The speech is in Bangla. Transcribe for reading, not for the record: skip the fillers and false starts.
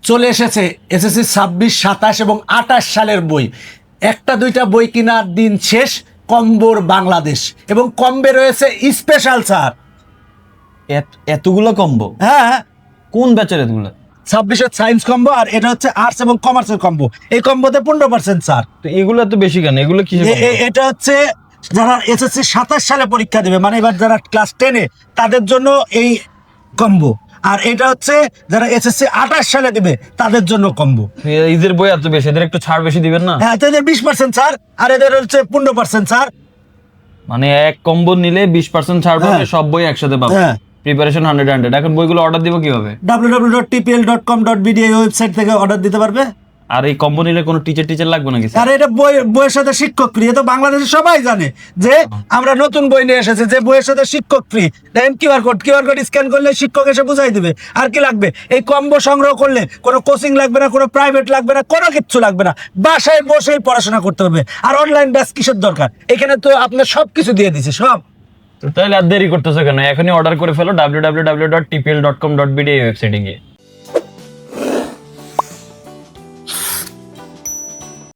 চলে এসেছে এসএসসি 26, 27 এবং 28 সালের বই। একটা দুইটা বই কেনার দিন শেষ। কম্বোর বাংলাদেশ এবং কম্বে রয়েছে স্পেশাল ছাড়। এতগুলো কম্বো? হ্যাঁ, কোন ব্যাচের এতগুলো? 26-এর সায়েন্স কম্বো আর এটা হচ্ছে আর্টস এবং কমার্সের কম্বো। এই কম্বোতে 15% ছাড়। তো এগুলো এত বেশি কেন? এগুলো কি? এটা হচ্ছে যারা এসএসসি 27 সালে পরীক্ষা দেবে, মানে এবার যারা ক্লাস 10-এ তাদের জন্য এই কম্বো। আর এটা হচ্ছে যারা এসএসসি 28 সালে দেবে তাদের জন্য কম্বো। এদের বই এত বেশি, এদের একটু ছাড় বেশি দিবেন না? হ্যাঁ, এদের 20% ছাড় আর এদের হচ্ছে 15% ছাড়। মানে এক কম্বো নিলে 20% ছাড় পাবে, হ্যাঁ। সব বই একসাথে পাবে। হ্যাঁ। প্রিপারেশন 100। এখন বইগুলো অর্ডার দিব কিভাবে? www.tpl.com.bd এই ওয়েবসাইট থেকে অর্ডার দিতে পারবে। আর এই কম্বো নিলে কোনো টিচার লাগবে নাকি স্যার? আর এটা বইয়ের সাথে শিক্ষক ফ্রি। তো বাংলাদেশে সবাই জানে যে আমরা নতুন বই নিয়ে এসেছি, যে বইয়ের সাথে শিক্ষক ফ্রি। দেখেন কিউআর কোড স্ক্যান করলে শিক্ষক এসে বুঝাই দিবে। আর কি লাগবে? এই কম্বো সংগ্রহ করলে কোনো কোচিং লাগবে না, কোনো প্রাইভেট লাগবে না, কোনো কিচ্ছু লাগবে না। বাসায় বসেই পড়াশোনা করতে হবে। আর অনলাইন ব্যাচ কিসের দরকার? এখানে তো আপনার সবকিছু দিয়ে দিছে সব। তো তাহলে আর দেরি করতেছো কেন? এখনই অর্ডার করে ফেলো www.tpl.com.bd এই ওয়েবসাইটে গিয়ে।